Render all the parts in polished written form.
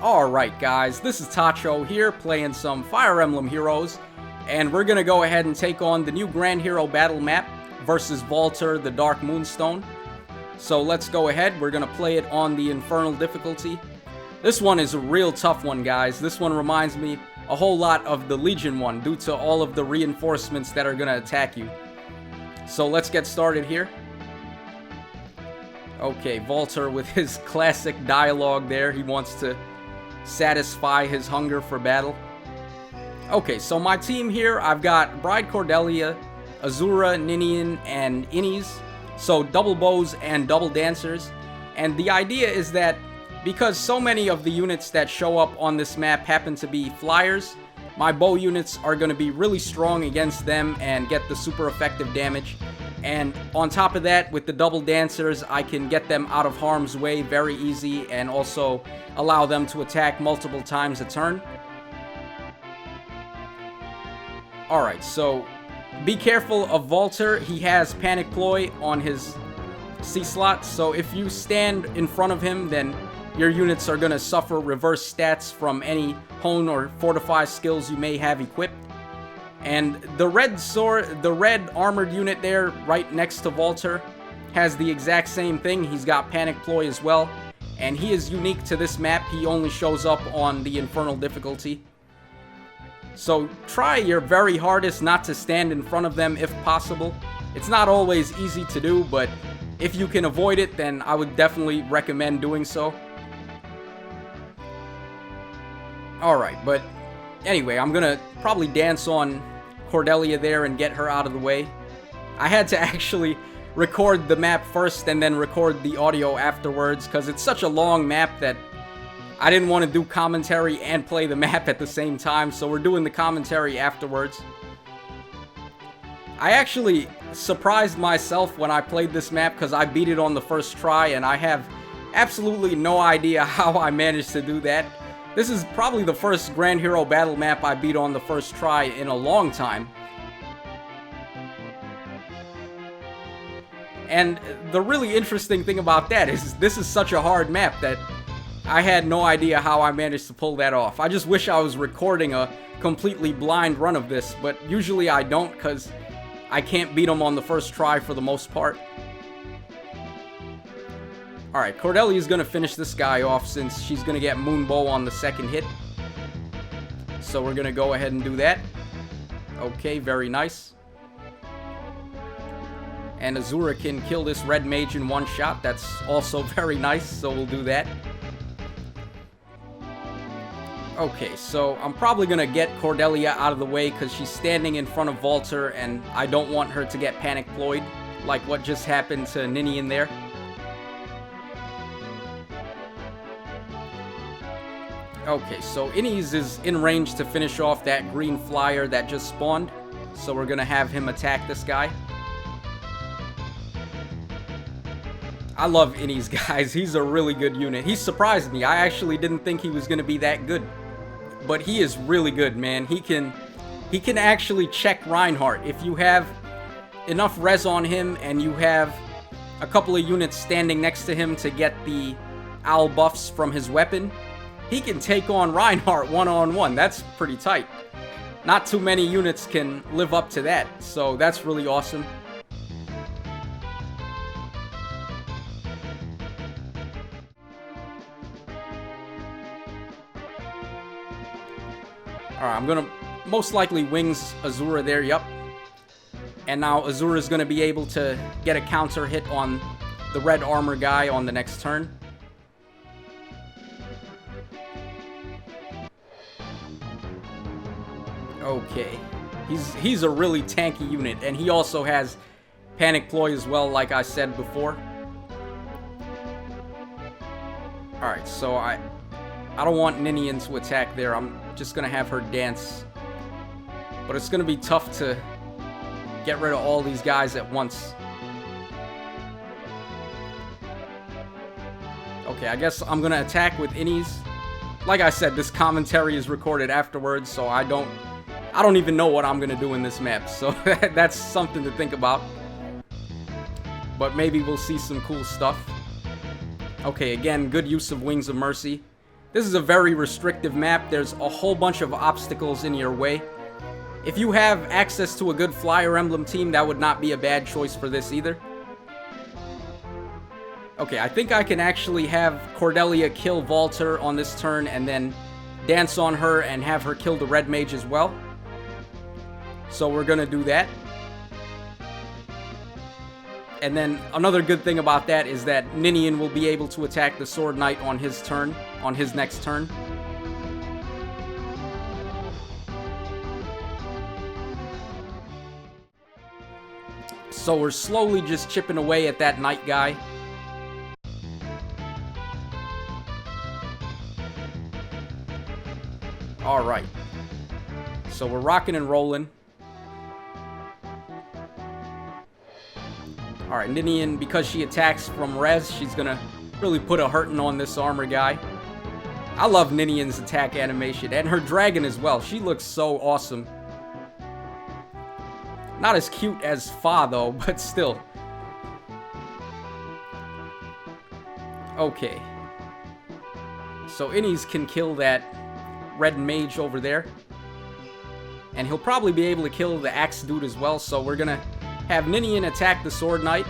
Alright guys, this is Tacho here playing some Fire Emblem Heroes, and we're gonna go ahead and take on the new Grand Hero battle map versus Valter, the Dark Moonstone. So let's go ahead, we're gonna play it on the Infernal difficulty. This one is a real tough one, guys. This one reminds me a whole lot of the Legion one due to all of the reinforcements that are gonna attack you. So let's get started here. Okay, Valter with his classic dialogue there, he wants to satisfy his hunger for battle. Okay, so my team here, I've got Bride Cordelia, Azura, Ninian, and Innies. So double bows and double dancers. And the idea is that because so many of the units that show up on this map happen to be flyers, my bow units are going to be really strong against them and get the super effective damage. And on top of that, with the double dancers, I can get them out of harm's way very easy and also allow them to attack multiple times a turn. Alright, so be careful of Valter. He has Panic Ploy on his C slot, so if you stand in front of him, then your units are going to suffer reverse stats from any hone or fortify skills you may have equipped. And the red sword, the red armored unit there right next to Valter has the exact same thing. He's got Panic Ploy as well, and he is unique to this map. He only shows up on the Infernal difficulty. So try your very hardest not to stand in front of them if possible. It's not always easy to do, but if you can avoid it, then I would definitely recommend doing so. Alright, but anyway, I'm gonna probably dance on Cordelia there and get her out of the way. I had to actually record the map first and then record the audio afterwards because it's such a long map that I didn't want to do commentary and play the map at the same time, so we're doing the commentary afterwards. I actually surprised myself when I played this map because I beat it on the first try, and I have absolutely no idea how I managed to do that. This is probably the first Grand Hero battle map I beat on the first try in a long time. And the really interesting thing about that is this is such a hard map that I had no idea how I managed to pull that off. I just wish I was recording a completely blind run of this, but usually I don't because I can't beat them on the first try for the most part. Alright, Cordelia's gonna finish this guy off since she's gonna get Moonbow on the second hit. So we're gonna go ahead and do that. Okay, very nice. And Azura can kill this red mage in one shot. That's also very nice, so we'll do that. Okay, so I'm probably gonna get Cordelia out of the way because she's standing in front of Valter and I don't want her to get Panic Ployed like what just happened to Ninian there. Okay, so Innies is in range to finish off that green flyer that just spawned. So we're gonna have him attack this guy. I love Innies, guys. He's a really good unit. He surprised me. I actually didn't think he was gonna be that good. But he is really good, man. He can actually check Reinhardt. If you have enough res on him and you have a couple of units standing next to him to get the owl buffs from his weapon, he can take on Reinhardt one-on-one. That's pretty tight. Not too many units can live up to that, so that's really awesome. Alright, I'm gonna most likely wings Azura there, yup. And now Azura's gonna be able to get a counter hit on the red armor guy on the next turn. Okay, he's a really tanky unit, and he also has Panic Ploy as well, like I said before. Alright, so I don't want Ninian to attack there. I'm just gonna have her dance. But it's gonna be tough to get rid of all these guys at once. Okay, I guess I'm gonna attack with Innies. Like I said, this commentary is recorded afterwards, so I don't even know what I'm gonna do in this map, so that's something to think about. But maybe we'll see some cool stuff. Okay, again, good use of Wings of Mercy. This is a very restrictive map. There's a whole bunch of obstacles in your way. If you have access to a good Flyer Emblem team, that would not be a bad choice for this either. Okay, I think I can actually have Cordelia kill Valter on this turn and then dance on her and have her kill the red mage as well. So we're gonna do that. And then another good thing about that is that Ninian will be able to attack the Sword Knight on his turn, on his next turn. So we're slowly just chipping away at that Knight guy. Alright. So we're rocking and rolling. Alright, Ninian, because she attacks from res, she's gonna really put a hurting on this armor guy. I love Ninian's attack animation, and her dragon as well. She looks so awesome. Not as cute as Fa, though, but still. Okay. So Innies can kill that red mage over there. And he'll probably be able to kill the axe dude as well, so we're gonna have Ninian attack the Sword Knight.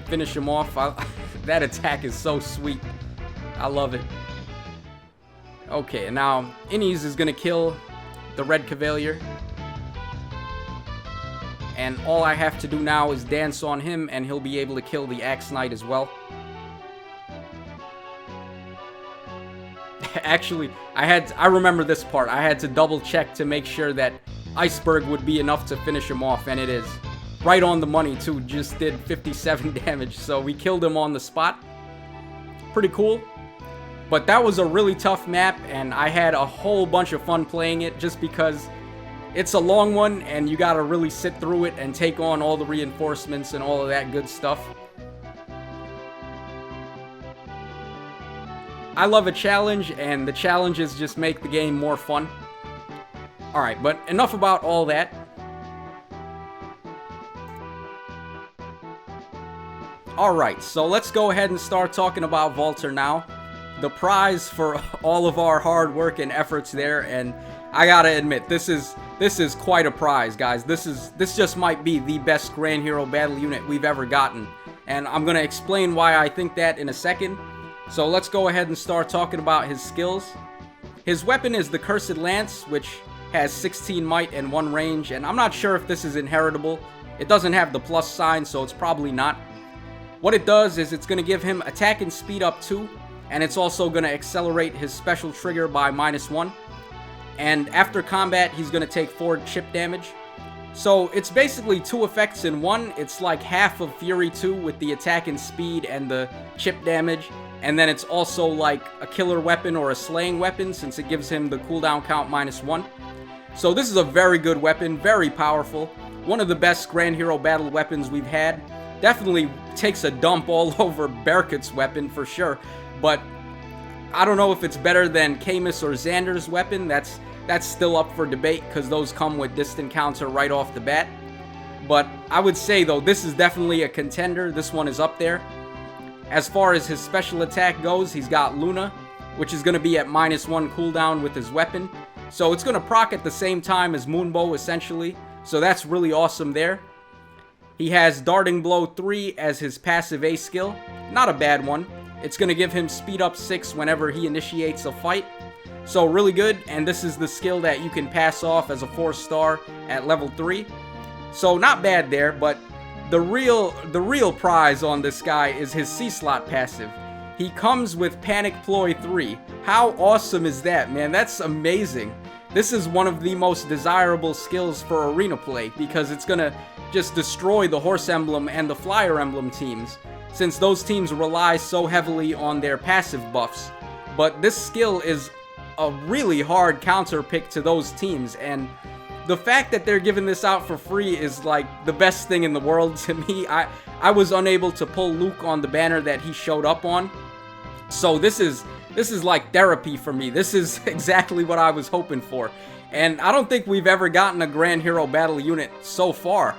Finish him off. That attack is so sweet. I love it. Okay, and now Innies is gonna kill the Red Cavalier. And all I have to do now is dance on him, and he'll be able to kill the Axe Knight as well. Actually, I remember this part. I had to double check to make sure that Iceberg would be enough to finish him off, and it is. Right on the money, too. Just did 57 damage, so we killed him on the spot. Pretty cool. But that was a really tough map, and I had a whole bunch of fun playing it just because it's a long one, and you gotta really sit through it and take on all the reinforcements and all of that good stuff. I love a challenge, and the challenges just make the game more fun. Alright, but enough about all that. Alright, so let's go ahead and start talking about Valter now. The prize for all of our hard work and efforts there, and I gotta admit, this is quite a prize, guys. This just might be the best Grand Hero battle unit we've ever gotten, and I'm gonna explain why I think that in a second. So let's go ahead and start talking about his skills. His weapon is the Cursed Lance, which has 16 might and 1 range, and I'm not sure if this is inheritable. It doesn't have the plus sign, so it's probably not. What it does is it's gonna give him attack and speed up 2, and it's also gonna accelerate his special trigger by -1. And after combat, he's gonna take 4 chip damage. So it's basically 2 effects in one. It's like half of Fury 2 with the attack and speed and the chip damage. And then it's also like a killer weapon or a slaying weapon, since it gives him the cooldown count -1. So this is a very good weapon, very powerful. One of the best Grand Hero battle weapons we've had. Definitely takes a dump all over Berkut's weapon for sure. But I don't know if it's better than Camus or Xander's weapon. That's still up for debate, because those come with distant counter right off the bat. But I would say, though, this is definitely a contender. This one is up there. As far as his special attack goes, he's got Luna, which is going to be at -1 cooldown with his weapon. So it's going to proc at the same time as Moonbow, essentially. So that's really awesome there. He has Darting Blow 3 as his passive A skill. Not a bad one. It's going to give him speed up 6 whenever he initiates a fight. So really good, and this is the skill that you can pass off as a 4-star at level 3. So not bad there, but the real prize on this guy is his C-slot passive. He comes with Panic Ploy 3. How awesome is that, man? That's amazing. This is one of the most desirable skills for arena play, because it's gonna just destroy the Horse Emblem and the Flyer Emblem teams, since those teams rely so heavily on their passive buffs. But this skill is a really hard counter pick to those teams, and the fact that they're giving this out for free is like the best thing in the world to me. I was unable to pull Luke on the banner that he showed up on, so this is like therapy for me. This is exactly what I was hoping for, and I don't think we've ever gotten a Grand Hero battle unit so far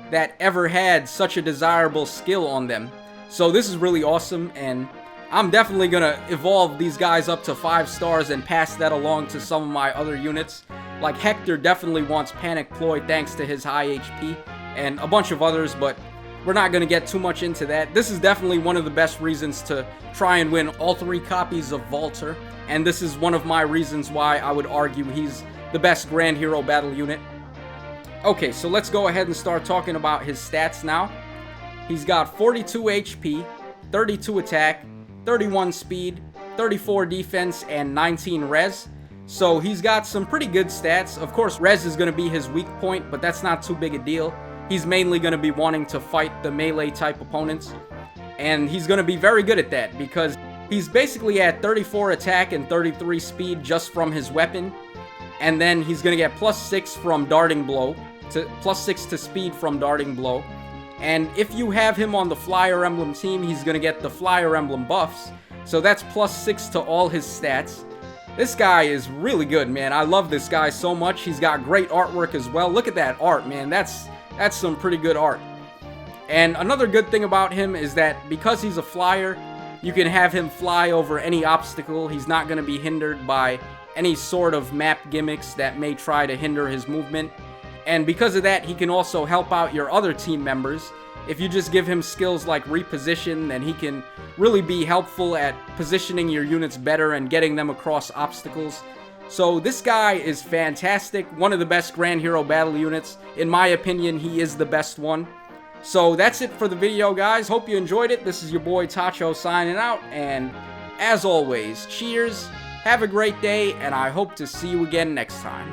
that ever had such a desirable skill on them. So this is really awesome, and I'm definitely gonna evolve these guys up to 5 stars and pass that along to some of my other units. Like Hector definitely wants Panic Ploy thanks to his high HP, and a bunch of others, but we're not gonna get too much into that. This is definitely one of the best reasons to try and win all 3 copies of Valter, and this is one of my reasons why I would argue he's the best Grand Hero battle unit. Okay, so let's go ahead and start talking about his stats now. He's got 42 HP, 32 attack, 31 speed, 34 defense, and 19 res. So he's got some pretty good stats. Of course, res is going to be his weak point, but that's not too big a deal. He's mainly going to be wanting to fight the melee type opponents, and he's going to be very good at that because he's basically at 34 attack and 33 speed just from his weapon, and then he's going to get +6 from darting blow, to +6 to speed from darting blow. And if you have him on the Flyer Emblem team, he's going to get the Flyer Emblem buffs, so that's +6 to all his stats. This guy is really good, man. I love this guy so much. He's got great artwork as well. Look at that art, man. That's some pretty good art. And another good thing about him is that because he's a flyer, you can have him fly over any obstacle. He's not going to be hindered by any sort of map gimmicks that may try to hinder his movement. And because of that, he can also help out your other team members. If you just give him skills like reposition, then he can really be helpful at positioning your units better and getting them across obstacles. So this guy is fantastic, one of the best Grand Hero battle units. In my opinion, he is the best one. So that's it for the video, guys. Hope you enjoyed it. This is your boy Tacho signing out, and as always, cheers, have a great day, and I hope to see you again next time.